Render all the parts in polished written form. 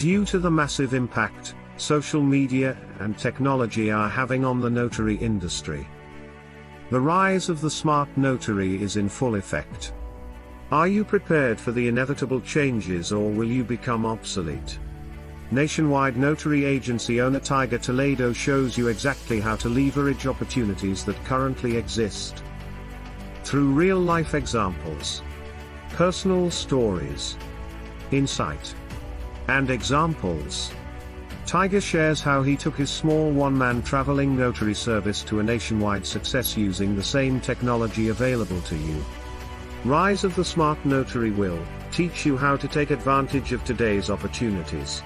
Due to the massive impact social media and technology are having on the notary industry. The rise of the smart notary is in full effect. Are you prepared for the inevitable changes, or will you become obsolete? Nationwide notary agency owner Tiger Toledo shows you exactly how to leverage opportunities that currently exist. Through real-life examples, personal stories, insight, and examples, Tiger shares how he took his small one-man traveling notary service to a nationwide success using the same technology available to you. Rise of the Smart Notary will teach you how to take advantage of today's opportunities.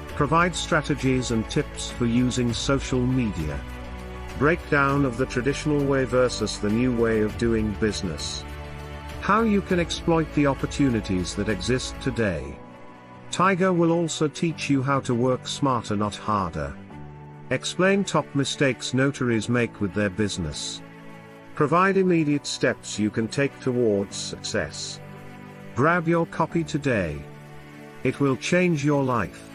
Provide strategies and tips for using social media. Breakdown of the traditional way versus the new way of doing business. How you can exploit the opportunities that exist today. Tiger will also teach you how to work smarter, not harder. Explain top mistakes notaries make with their business. Provide immediate steps you can take towards success. Grab your copy today. It will change your life.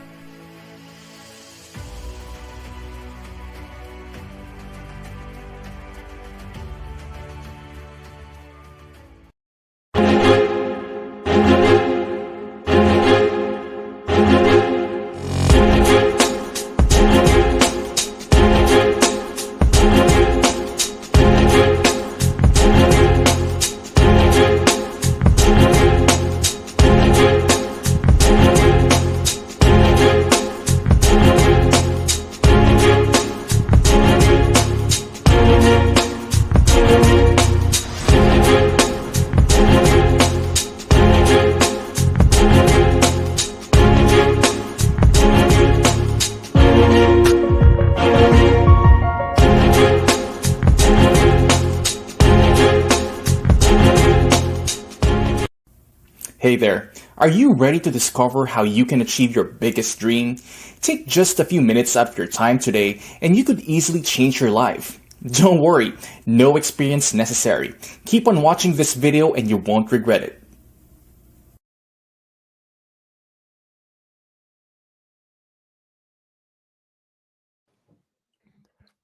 Hey there, are you ready to discover how you can achieve your biggest dream? Take just a few minutes out of your time today and you could easily change your life. Don't worry, no experience necessary. Keep on watching this video and you won't regret it.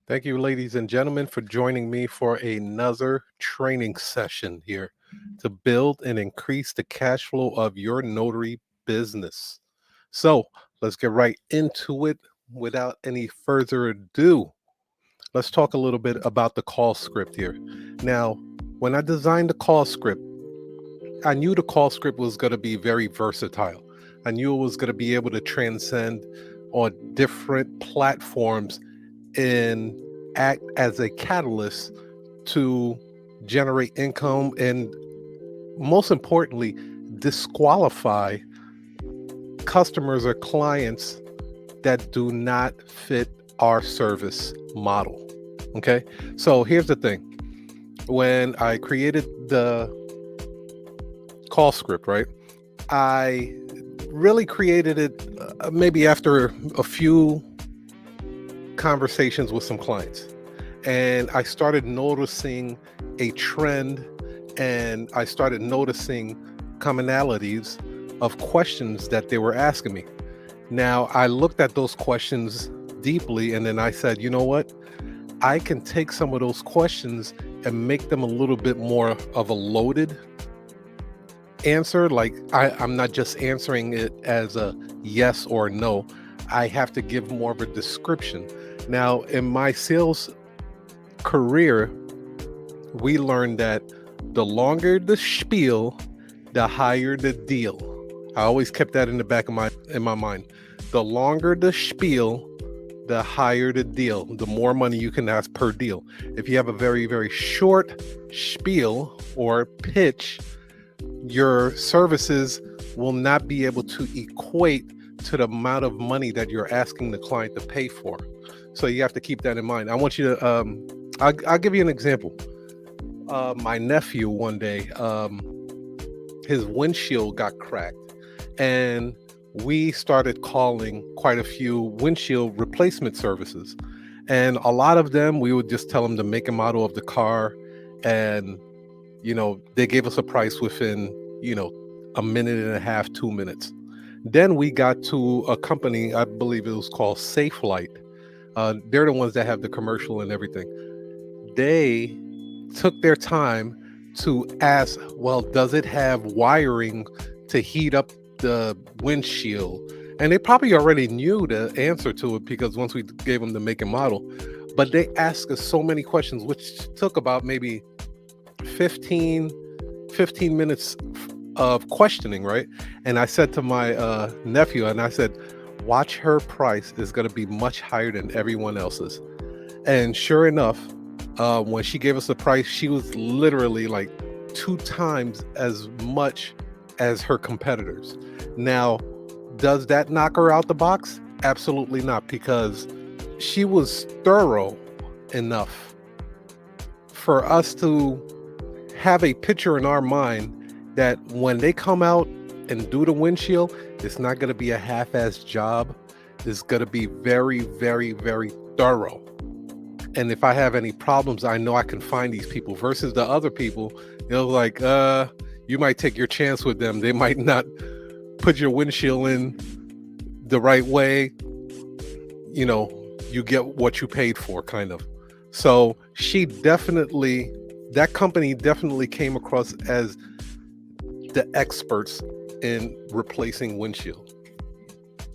Thank you, ladies and gentlemen, for joining me for another training session here to build and increase the cash flow of your notary business. So let's get right into it without any further ado. Let's talk a little bit about the call script here. Now, when I designed the call script, I knew the call script was going to be very versatile. I knew it was going to be able to transcend on different platforms and act as a catalyst to generate income and, most importantly, disqualify customers or clients that do not fit our service model. Okay, so here's the thing. When I created the call script, right, I really created it maybe after a few conversations with some clients, and I started noticing a trend, and I started noticing commonalities of questions that they were asking me. Now, I looked at those questions deeply, and then I said, you know what? I can take some of those questions and make them a little bit more of a loaded answer. Like I'm not just answering it as a yes or no. I have to give more of a description. Now, in my sales career, we learned that the longer the spiel, the higher the deal. I always kept that in the back of my mind. The longer the spiel, the higher the deal, the more money you can ask per deal. If you have a very, very short spiel or pitch, your services will not be able to equate to the amount of money that you're asking the client to pay for. So you have to keep that in mind. I want you to, I'll give you an example. My nephew one day, his windshield got cracked, and we started calling quite a few windshield replacement services. And a lot of them, we would just tell them the make and model of the car. And, you know, they gave us a price within, you know, a minute and a half, 2 minutes. Then we got to a company, I believe it was called Safelight. They're the ones that have the commercial and everything. They took their time to ask, well, does it have wiring to heat up the windshield? And they probably already knew the answer to it because once we gave them the make and model, but they asked us so many questions, which took about maybe 15 minutes of questioning, right? And I said to my nephew, and I said, watch, her price is going to be much higher than everyone else's. And sure enough, when she gave us the price, she was literally like 2 times as much as her competitors. Now, does that knock her out the box? Absolutely not, because she was thorough enough for us to have a picture in our mind that when they come out and do the windshield, it's not going to be a half-assed job. It's going to be very, very, very thorough. And if I have any problems, I know I can find these people versus the other people. Like, you might take your chance with them. They might not put your windshield in the right way. You get what you paid for, kind of. So that company definitely came across as the experts in replacing windshield.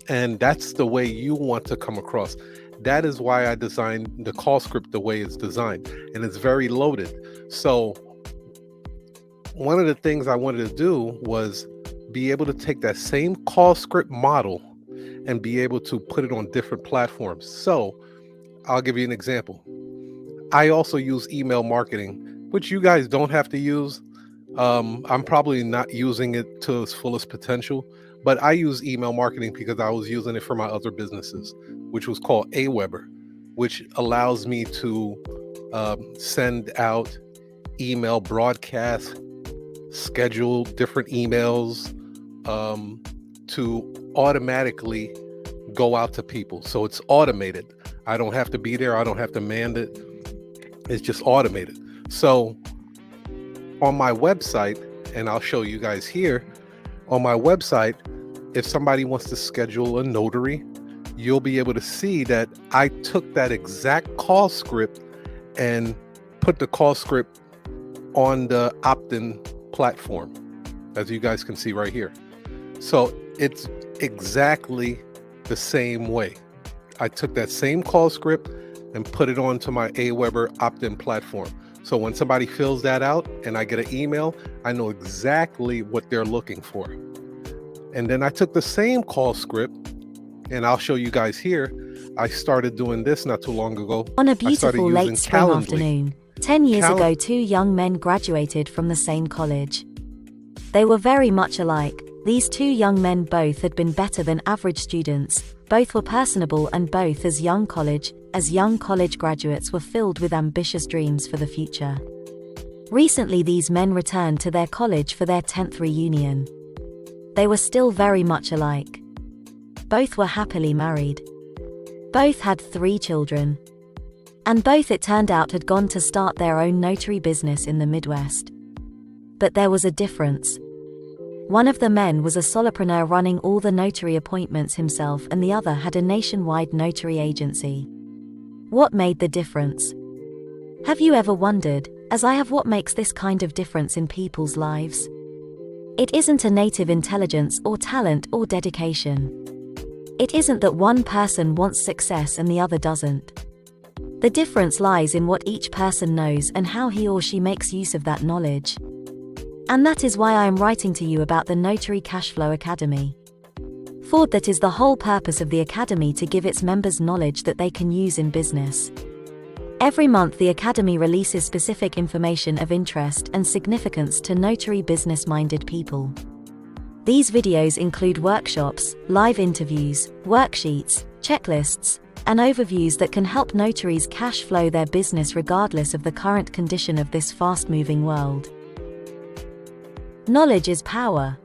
And that's the way you want to come across. That is why I designed the call script the way it's designed, and it's very loaded. So one of the things I wanted to do was be able to take that same call script model and be able to put it on different platforms. So I'll give you an example. I also use email marketing, which you guys don't have to use. I'm probably not using it to its fullest potential, but I use email marketing because I was using it for my other businesses, which was called Aweber, which allows me to send out email broadcasts, schedule different emails to automatically go out to people. So it's automated. I don't have to be there. I don't have to man it. It's just automated. So on my website, and I'll show you guys here, on my website, if somebody wants to schedule a notary, you'll be able to see that I took that exact call script and put the call script on the opt-in platform, as you guys can see right here. So it's exactly the same way. I took that same call script and put it onto my Aweber opt-in platform. So when somebody fills that out and I get an email, I know exactly what they're looking for. And then I took the same call script, and I'll show you guys here. I started doing this not too long ago. On a beautiful late spring afternoon, 10 years ago, 2 young men graduated from the same college. They were very much alike. These 2 young men both had been better than average students, both were personable, and both as young college graduates were filled with ambitious dreams for the future. Recently, these men returned to their college for their 10th reunion. They were still very much alike. Both were happily married. Both had 3 children. And both, it turned out, had gone to start their own notary business in the Midwest. But there was a difference. One of the men was a solopreneur running all the notary appointments himself, and the other had a nationwide notary agency. What made the difference? Have you ever wondered, as I have, what makes this kind of difference in people's lives? It isn't a native intelligence or talent or dedication. It isn't that one person wants success and the other doesn't. The difference lies in what each person knows and how he or she makes use of that knowledge. And that is why I am writing to you about the Notary Cashflow Academy. For that is the whole purpose of the Academy, to give its members knowledge that they can use in business. Every month the Academy releases specific information of interest and significance to notary business-minded people. These videos include workshops, live interviews, worksheets, checklists, and overviews that can help notaries cash flow their business regardless of the current condition of this fast-moving world. Knowledge is power.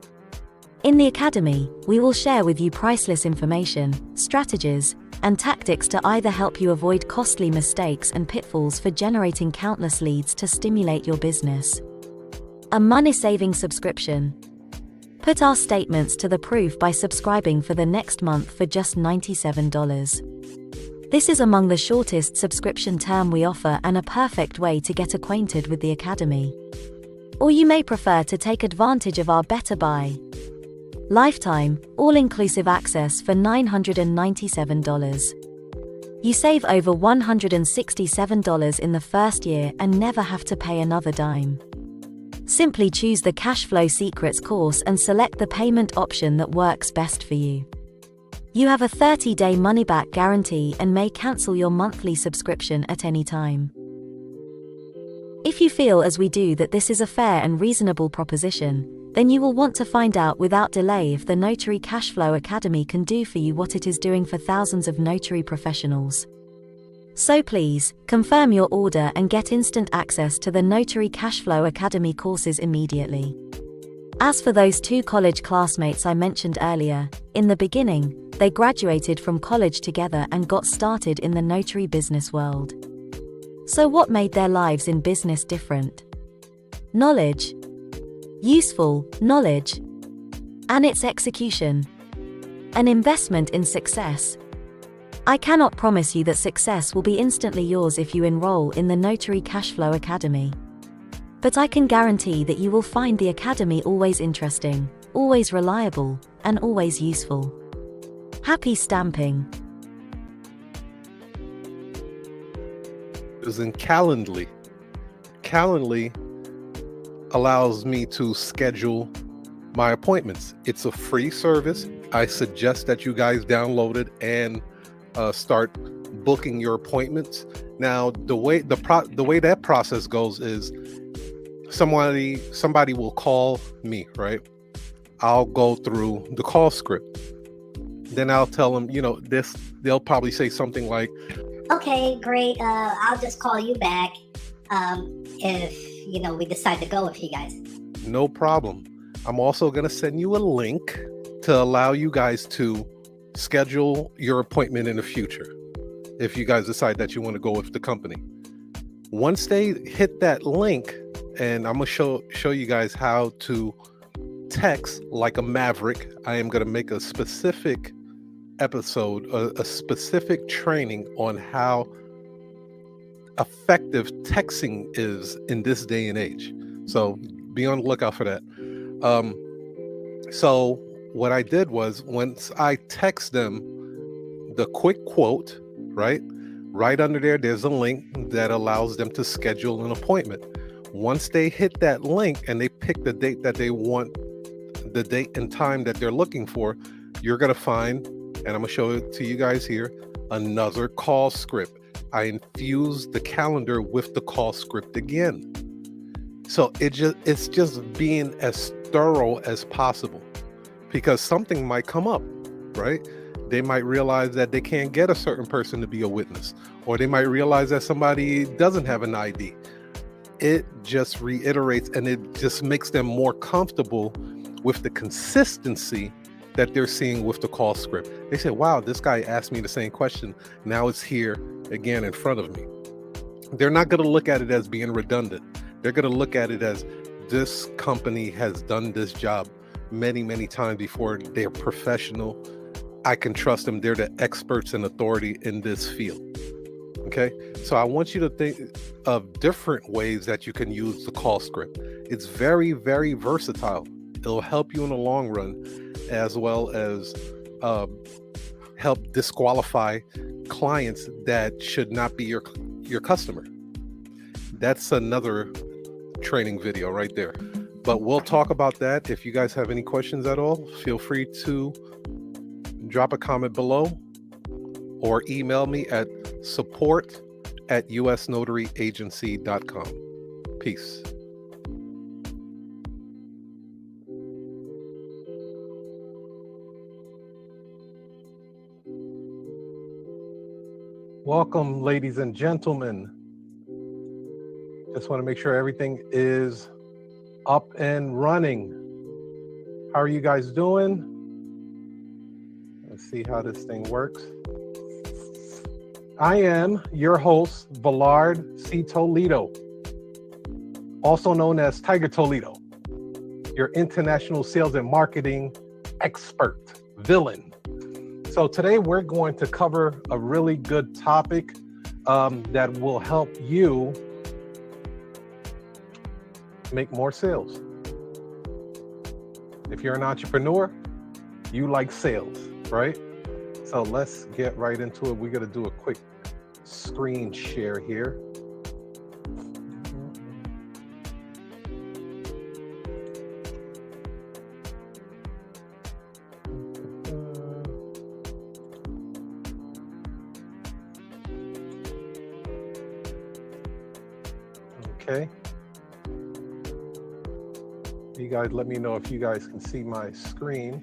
In the Academy, we will share with you priceless information, strategies, and tactics to either help you avoid costly mistakes and pitfalls for generating countless leads to stimulate your business. A money-saving subscription. Put our statements to the proof by subscribing for the next month for just $97. This is among the shortest subscription term we offer and a perfect way to get acquainted with the Academy. Or you may prefer to take advantage of our Better Buy lifetime, all-inclusive access for $997. You save over $167 in the first year and never have to pay another dime. Simply choose the Cash Flow Secrets course and select the payment option that works best for you. You have a 30-day money-back guarantee and may cancel your monthly subscription at any time. If you feel as we do that this is a fair and reasonable proposition, then you will want to find out without delay if the Notary Cashflow Academy can do for you what it is doing for thousands of notary professionals. So please, confirm your order and get instant access to the Notary Cashflow Academy courses immediately. As for those 2 college classmates I mentioned earlier, in the beginning, they graduated from college together and got started in the notary business world. So what made their lives in business different? Knowledge. Useful knowledge. And its execution. An investment in success. I cannot promise you that success will be instantly yours if you enroll in the Notary Cashflow Academy. But I can guarantee that you will find the Academy always interesting, always reliable, and always useful. Happy stamping. It was in Calendly. Calendly allows me to schedule my appointments. It's a free service. I suggest that you guys download it and start booking your appointments. Now, the way that process goes is somebody will call me, right? I'll go through the call script. Then I'll tell them, they'll probably say something like, okay, great. I'll just call you back if we decide to go with you guys. No problem. I'm also going to send you a link to allow you guys to schedule your appointment in the future if you guys decide that you want to go with the company. Once they hit that link, and I'm going to show you guys how to text like a maverick. I am going to make a specific episode, a specific training on how effective texting is in this day and age. So be on the lookout for that. So what I did was, once I text them the quick quote, right under there's a link that allows them to schedule an appointment. Once they hit that link and they pick the date that they want, the date and time that they're looking for, you're going to find, and I'm going to show it to you guys here, another call script. I infused the calendar with the call script again. So it's just being as thorough as possible, because something might come up, right? They might realize that they can't get a certain person to be a witness, or they might realize that somebody doesn't have an ID. It just reiterates and it just makes them more comfortable with the consistency that they're seeing with the call script. They say, wow, this guy asked me the same question. Now it's here again in front of me. They're not going to look at it as being redundant. They're going to look at it as, this company has done this job many, many times before. They're professional. I can trust them. They're the experts and authority in this field. Okay, so I want you to think of different ways that you can use the call script. It's very, very versatile. It'll help you in the long run, as well as help disqualify clients that should not be your customer. That's another training video right there. But we'll talk about that. If you guys have any questions at all, feel free to drop a comment below or email me at support@usnotaryagency.com. Peace. Welcome, ladies and gentlemen. Just want to make sure everything is up and running. How are you guys doing? Let's see how this thing works. I am your host, Ballard C. Toledo, also known as Tiger Toledo. your international sales and marketing expert, villain. So today we're going to cover a really good topic that will help you make more sales. If you're an entrepreneur, you like sales, right? So let's get right into it. We're going to do a quick screen share here. Okay. You guys let me know if you guys can see my screen.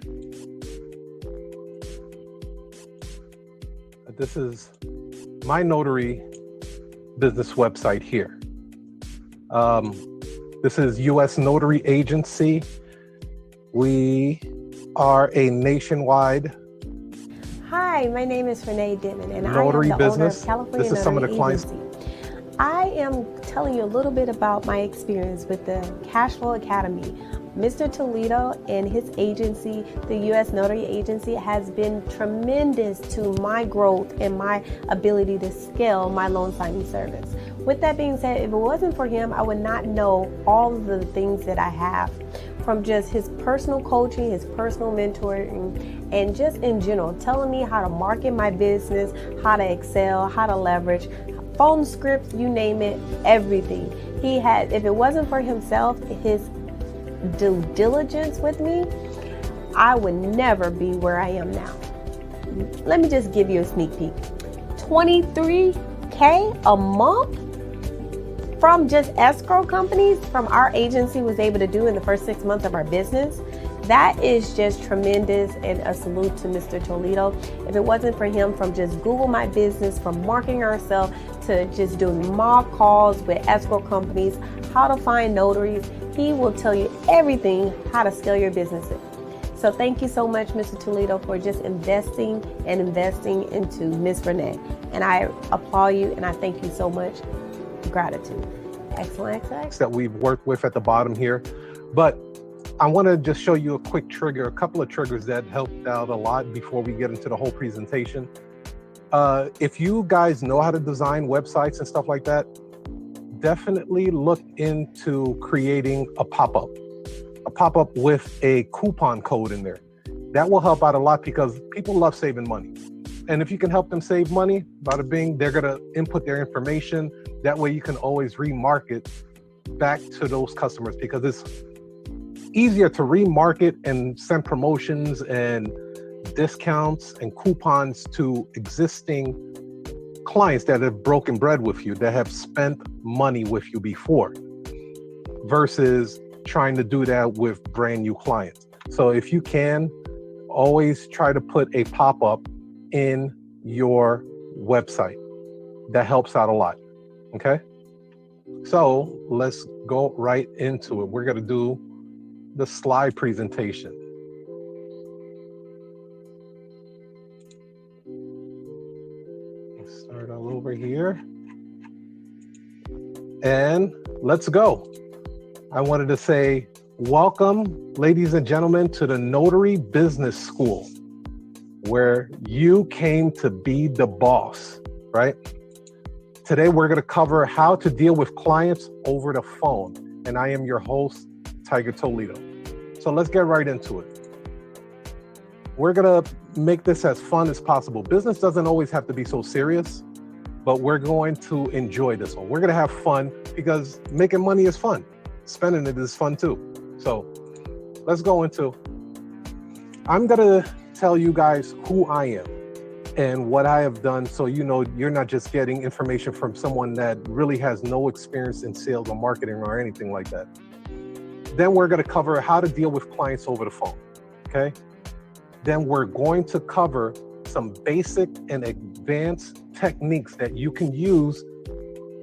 This is my notary business website here. This is U.S. Notary Agency. We are a nationwide Hi, my name is Renee Denman, and notary I am the business. owner of California This is some of the clients. Agency. I am telling you a little bit about my experience with the Cashflow Academy. Mr. Toledo and his agency, the U.S. Notary Agency, has been tremendous to my growth and my ability to scale my loan signing service. With that being said, if it wasn't for him, I would not know all of the things that I have, from just his personal coaching, his personal mentoring, and just in general, telling me how to market my business, how to excel, how to leverage, phone scripts, you name it, everything. He had, if it wasn't for himself, his due diligence with me, I would never be where I am now. Let me just give you a sneak peek. $23K a month from just escrow companies from our agency was able to do in the first 6 months of our business. That is just tremendous, and a salute to Mr. Toledo. If it wasn't for him, from just Google My Business, from marketing ourselves to just doing mock calls with escrow companies, how to find notaries, he will tell you everything how to scale your businesses. So thank you so much, Mr. Toledo, for just investing into Miss Renee. And I applaud you, and I thank you so much. Gratitude. Excellent. That we've worked with at the bottom here. But I want to just show you a quick trigger, a couple of triggers that helped out a lot before we get into the whole presentation. If you guys know how to design websites and stuff like that, definitely look into creating a pop-up with a coupon code in there. That will help out a lot because people love saving money. And if you can help them save money, bada bing, they're going to input their information. That way you can always remarket back to those customers, because it's easier to remarket and send promotions and discounts and coupons to existing clients that have broken bread with you, that have spent money with you before, versus trying to do that with brand new clients. So if you can, always try to put a pop-up in your website. That helps out a lot. Okay? So let's go right into it. We're going to do the slide presentation. Start all over here. And let's go. I wanted to say, welcome, ladies and gentlemen, to the Notary Business School, where you came to be the boss, right? Today, we're going to cover how to deal with clients over the phone. And I am your host, Tiger Toledo. So let's get right into it. We're going to make this as fun as possible. Business doesn't always have to be so serious, but we're going to enjoy this one. We're going to have fun because making money is fun. Spending it is fun too. So let's go into, I'm going to tell you guys who I am and what I have done, so you know you're not just getting information from someone that really has no experience in sales or marketing or anything like that. Then we're going to cover how to deal with clients over the phone, okay? Then we're going to cover some basic and advanced techniques that you can use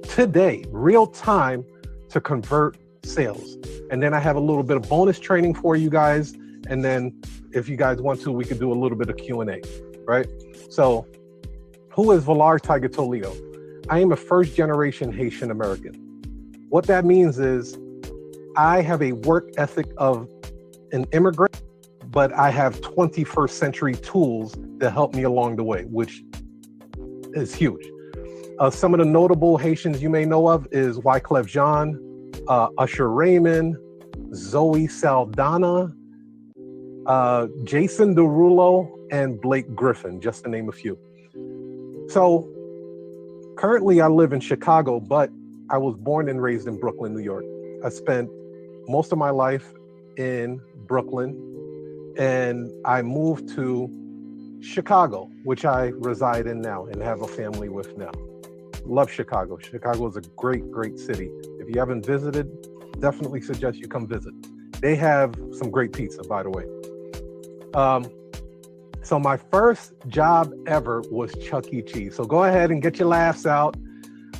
today, real time, to convert sales. And then I have a little bit of bonus training for you guys. And then if you guys want to, we could do a little bit of Q&A, right? So who is Valar Tiger Toledo? I am a first generation Haitian American. What that means is I have a work ethic of an immigrant, but I have 21st century tools that help me along the way, which is huge. Some of the notable Haitians you may know of is Wyclef Jean, Usher Raymond, Zoe Saldana, Jason Derulo, and Blake Griffin, just to name a few. So currently I live in Chicago, but I was born and raised in Brooklyn, New York. I spent most of my life in Brooklyn, and I moved to Chicago, which I reside in now and have a family with now. Love Chicago. Chicago is a great, great city. If you haven't visited, definitely suggest you come visit. They have some great pizza, by the way. So my first job ever was Chuck E. Cheese. So go ahead and get your laughs out.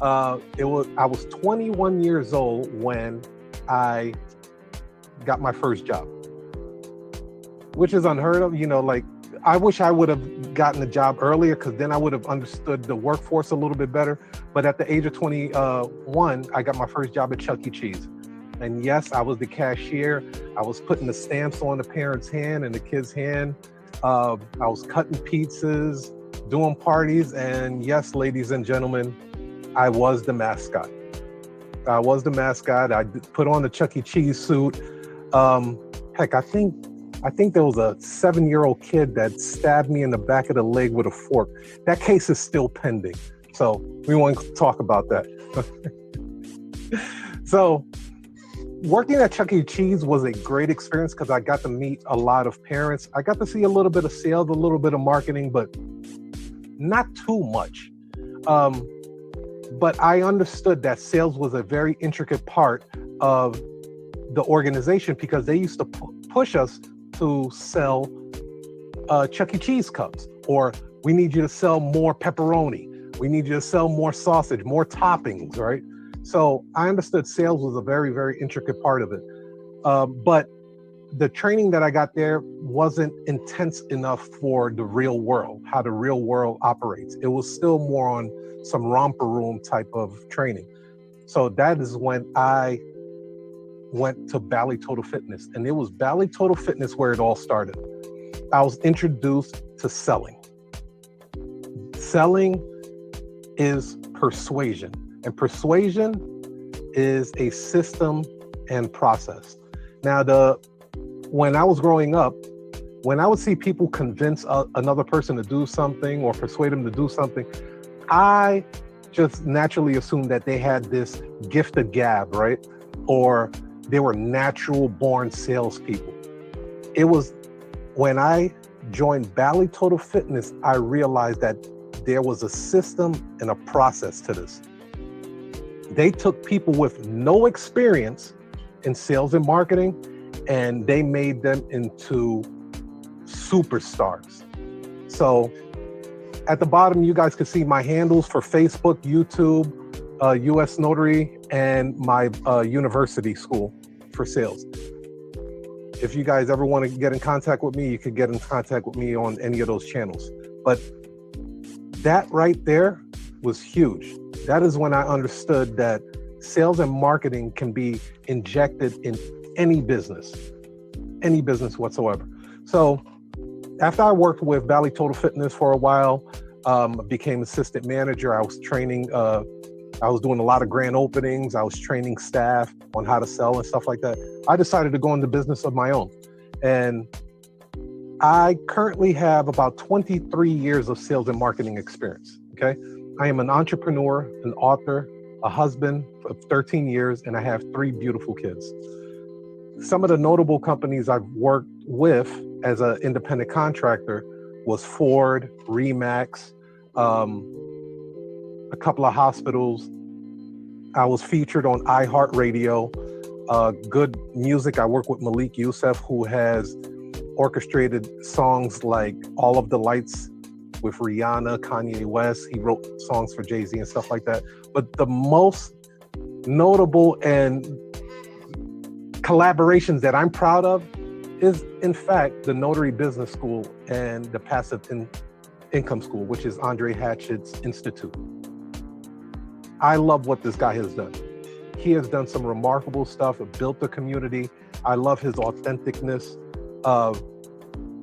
I was 21 years old when I got my first job, which is unheard of. Like, I wish I would have gotten a job earlier, because then I would have understood the workforce a little bit better. But at the age of 21, I got my first job at Chuck E. Cheese. And yes, I was the cashier. I was putting the stamps on the parent's hand and the kid's hand. I was cutting pizzas, doing parties. And yes, ladies and gentlemen, I was the mascot. I I put on the Chuck E. Cheese suit. Heck, I think there was a 7-year-old kid that stabbed me in the back of the leg with a fork. That case is still pending, so we won't talk about that. So working at Chuck E. Cheese was a great experience because I got to meet a lot of parents. I got to see a little bit of sales, a little bit of marketing, but not too much. But I understood that sales was a very intricate part of the organization, because they used to push us to sell Chuck E. Cheese cups, or we need you to sell more pepperoni. We need you to sell more sausage, more toppings, right? So I understood sales was a very, very intricate part of it. But the training that I got there wasn't intense enough for the real world, how the real world operates. It was still more on some romper room type of training. So that is when I went to Bally Total Fitness, and it was Bally Total Fitness where it all started. I was introduced to selling. Selling is persuasion, and persuasion is a system and process. Now, when I was growing up, when I would see people convince another person to do something or persuade them to do something, I just naturally assumed that they had this gift of gab, right? Or they were natural born salespeople. It was when I joined Bally Total Fitness, I realized that there was a system and a process to this. They took people with no experience in sales and marketing, and they made them into superstars. So at the bottom, you guys can see my handles for Facebook, YouTube, US Notary, and my university school for sales. If you guys ever want to get in contact with me, you could get in contact with me on any of those channels. But that right there was huge. That is when I understood that sales and marketing can be injected in any business whatsoever. So after I worked with Bally Total Fitness for a while, became assistant manager. I was training, I was doing a lot of grand openings. I was training staff on how to sell and stuff like that. I decided to go into business of my own. And I currently have about 23 years of sales and marketing experience, okay? I am an entrepreneur, an author, a husband of 13 years, and I have 3 beautiful kids. Some of the notable companies I've worked with as an independent contractor was Ford, Remax, a couple of hospitals. I was featured on iHeartRadio. Good music. I work with Malik Youssef, who has orchestrated songs like All of the Lights with Rihanna, Kanye West. He wrote songs for Jay-Z and stuff like that. But the most notable and collaborations that I'm proud of is, in fact, the Notary Business School and the Passive Income School, which is Andre Hatchett's institute. I love what this guy has done. He has done some remarkable stuff, built the community. I love his authenticness,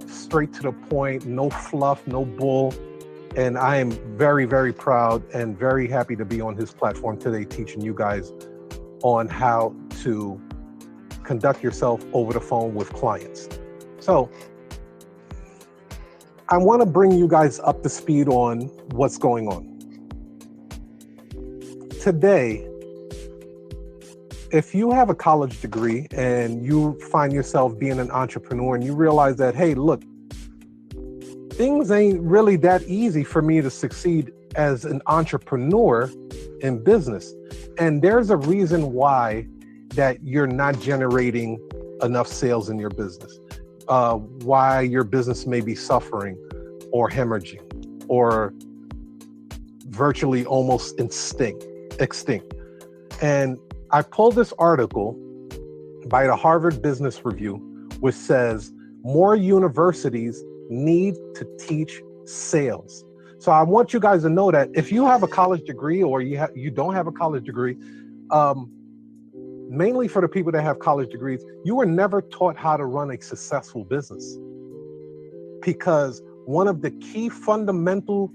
straight to the point, no fluff, no bull. And I am very, very proud and very happy to be on his platform today, teaching you guys on how to conduct yourself over the phone with clients. So I want to bring you guys up to speed on what's going on. Today, if you have a college degree and you find yourself being an entrepreneur and you realize that, hey, look, things ain't really that easy for me to succeed as an entrepreneur in business. And there's a reason why that you're not generating enough sales in your business, why your business may be suffering or hemorrhaging or virtually almost extinct. And I pulled this article by the Harvard Business Review, which says more universities need to teach sales. So I want you guys to know that if you have a college degree or you don't have a college degree, mainly for the people that have college degrees, you were never taught how to run a successful business. Because one of the key fundamental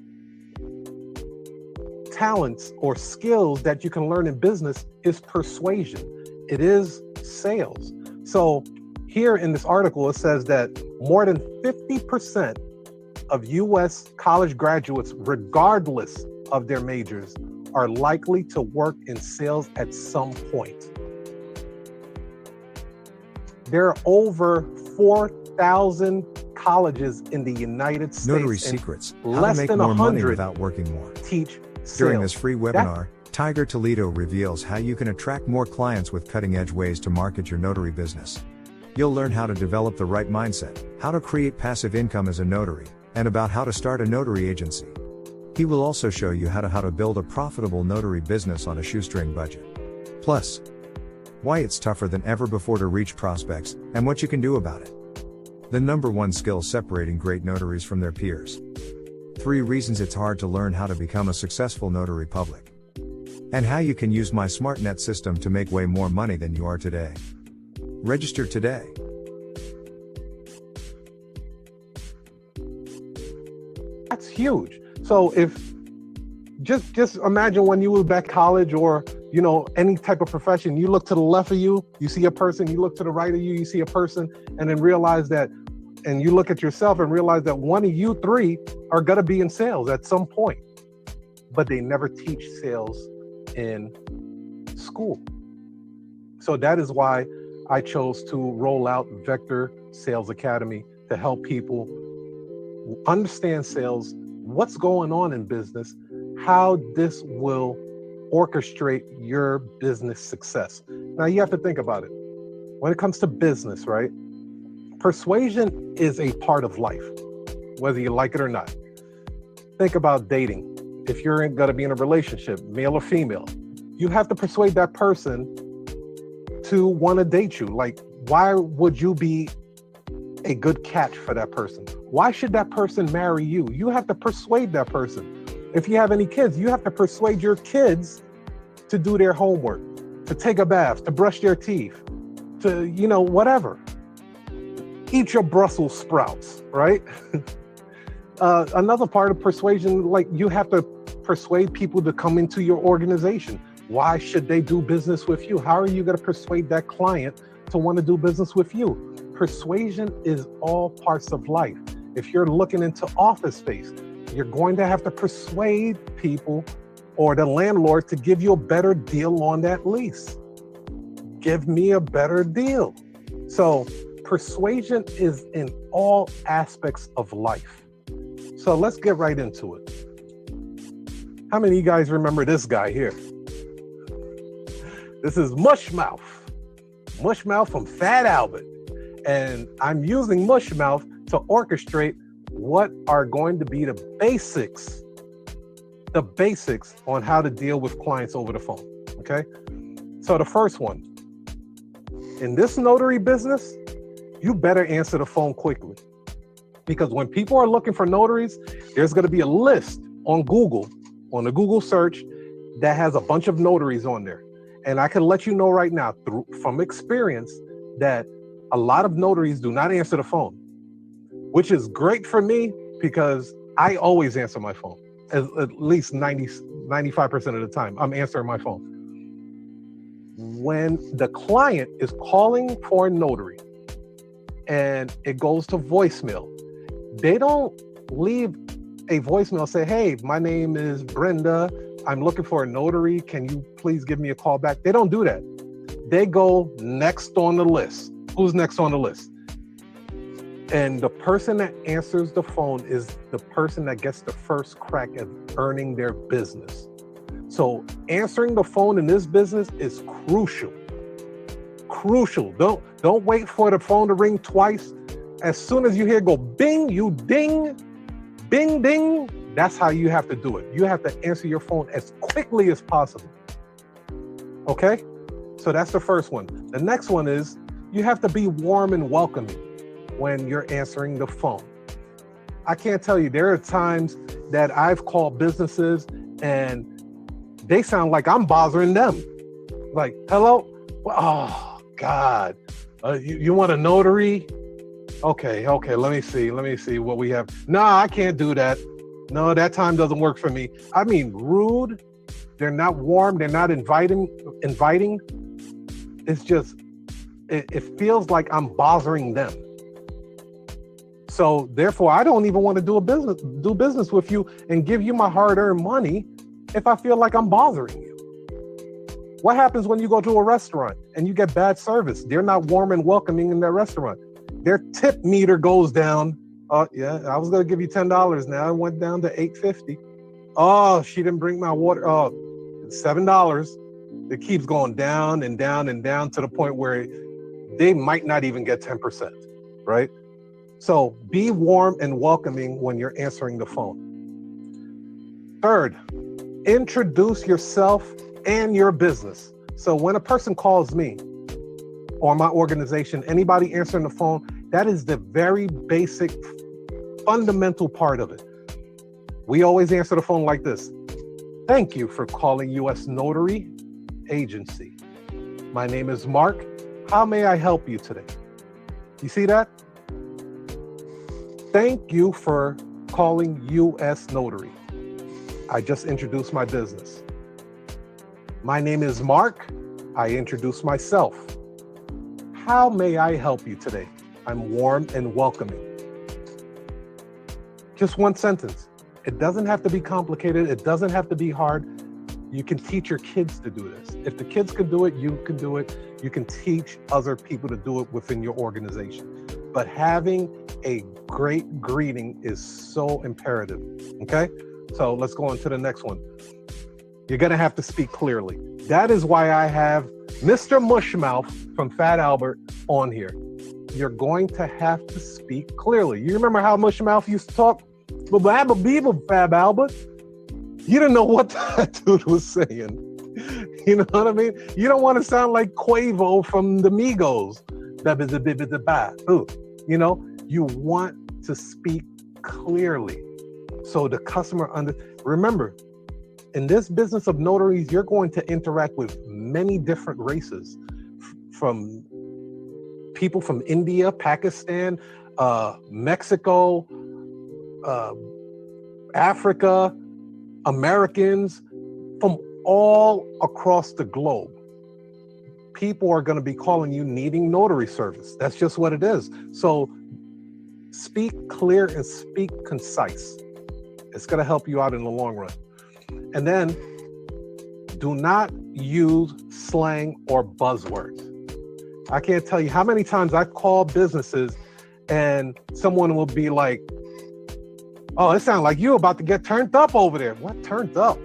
talents or skills that you can learn in business is persuasion. It is sales. So here in this article, it says that more than 50% of U.S. college graduates, regardless of their majors, are likely to work in sales at some point. There are over 4,000 colleges in the United States. Notary secrets, how less to make than more money 100 without working more. teach sales. During this free webinar, Tiger Toledo reveals how you can attract more clients with cutting-edge ways to market your notary business. You'll learn how to develop the right mindset, how to create passive income as a notary, and about how to start a notary agency. He will also show you how to build a profitable notary business on a shoestring budget. Plus, why it's tougher than ever before to reach prospects, and what you can do about it. The number one skill separating great notaries from their peers. 3 reasons it's hard to learn how to become a successful notary public. And how you can use my SmartNet system to make way more money than you are today. Register today. That's huge. So if just imagine when you were back college or any type of profession, you look to the left of you, you see a person, you look to the right of you, you see a person, and then realize that, and you look at yourself and realize that one of you 3 are gonna be in sales at some point, but they never teach sales in school. So that is why I chose to roll out Vector Sales Academy to help people understand sales, what's going on in business, how this will orchestrate your business success. Now you have to think about it. When it comes to business, right? Persuasion is a part of life, whether you like it or not. Think about dating. If you're going to be in a relationship, male or female, you have to persuade that person to want to date you. Like, why would you be a good catch for that person? Why should that person marry you? You have to persuade that person. If you have any kids, you have to persuade your kids to do their homework, to take a bath, to brush their teeth, to, whatever. Eat your Brussels sprouts, right? Another part of persuasion, like you have to persuade people to come into your organization. Why should they do business with you? How are you going to persuade that client to want to do business with you? Persuasion is all parts of life. If you're looking into office space, you're going to have to persuade people or the landlord to give you a better deal on that lease. Give me a better deal. So persuasion is in all aspects of life. So let's get right into it. How many of you guys remember this guy here? This is Mushmouth from Fat Albert. And I'm using Mushmouth to orchestrate what are going to be the basics on how to deal with clients over the phone, okay? So the first one, in this notary business, you better answer the phone quickly. Because when people are looking for notaries, there's gonna be a list on Google, on the Google search, that has a bunch of notaries on there. And I can let you know right now from experience that a lot of notaries do not answer the phone, which is great for me because I always answer my phone. At least 95% of the time, I'm answering my phone. When the client is calling for a notary and it goes to voicemail, they don't leave a voicemail say, hey, my name is Brenda. I'm looking for a notary. Can you please give me a call back? They don't do that. They go next on the list. Who's next on the list? And the person that answers the phone is the person that gets the first crack at earning their business. So answering the phone in this business is crucial. Crucial. Don't wait for the phone to ring twice. As soon as you hear go bing, you ding, bing, ding. That's how you have to do it. You have to answer your phone as quickly as possible. Okay? So that's the first one. The next one is you have to be warm and welcoming when you're answering the phone. I can't tell you, there are times that I've called businesses and they sound like I'm bothering them. Like, hello? Oh, God. You want a notary? Okay, let me see what we have. No, I can't do that. No, that time doesn't work for me. I mean, rude. They're not warm. They're not inviting. It's just, it feels like I'm bothering them. So therefore, I don't even want to do business with you and give you my hard-earned money if I feel like I'm bothering you. What happens when you go to a restaurant and you get bad service? They're not warm and welcoming in their restaurant. Their tip meter goes down. Oh, yeah, I was going to give you $10. Now it went down to $8.50. Oh, she didn't bring my water. Oh, $7. It keeps going down and down and down to the point where they might not even get 10%, right? So be warm and welcoming when you're answering the phone. Third, introduce yourself and your business. So when a person calls me or my organization, anybody answering the phone, that is the very basic, fundamental part of it. We always answer the phone like this. Thank you for calling U.S. Notary Agency. My name is Mark. How may I help you today? You see that? Thank you for calling U.S. Notary. I just introduced my business. My name is Mark. I introduced myself. How may I help you today? I'm warm and welcoming. Just one sentence. It doesn't have to be complicated. It doesn't have to be hard. You can teach your kids to do this. If the kids can do it, you can do it. You can teach other people to do it within your organization. But having a great greeting is so imperative, okay? So let's go on to the next one. You're gonna have to speak clearly. That is why I have Mr. Mushmouth from Fat Albert on here. You're going to have to speak clearly. You remember how Mushmouth used to talk? Fab Albert. You didn't know what that dude was saying. You know what I mean? You don't want to sound like Quavo from the Migos. You know, you want to speak clearly so the customer remember, in this business of notaries, you're going to interact with many different races, from people from India, Pakistan, Mexico, Africa, Americans, from all across the globe. People are going to be calling you needing notary service. That's just what it is. So speak clear and speak concise. It's going to help you out in the long run. And then do not use slang or buzzwords. I can't tell you how many times I've called businesses and someone will be like, oh, it sounds like you're about to get turned up over there. What turned up?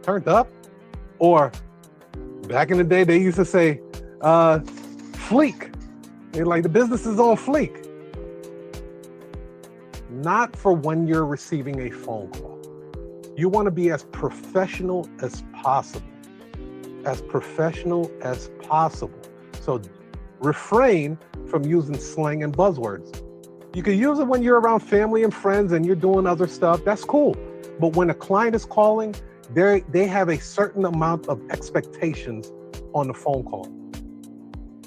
Turned up? Or back in the day, they used to say, fleek. They're like, the business is on fleek. Not for when you're receiving a phone call. You want to be as professional as possible. As professional as possible. So refrain from using slang and buzzwords. You can use it when you're around family and friends and you're doing other stuff. That's cool. But when a client is calling, they have a certain amount of expectations on the phone call.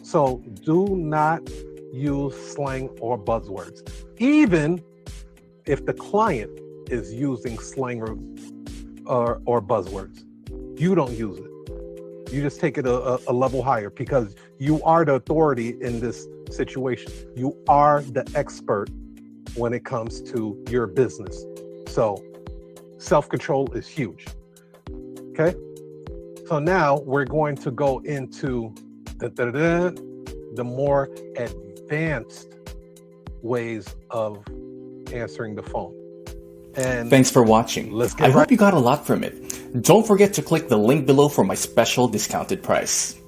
So do not use slang or buzzwords, even if the client is using slang or buzzwords. You don't use it. You just take it a level higher, because you are the authority in this situation. You are the expert when it comes to your business. So self-control is huge. Okay. So now we're going to go into the more advanced ways of answering the phone. And thanks for watching. I hope you got a lot from it. Don't forget to click the link below for my special discounted price.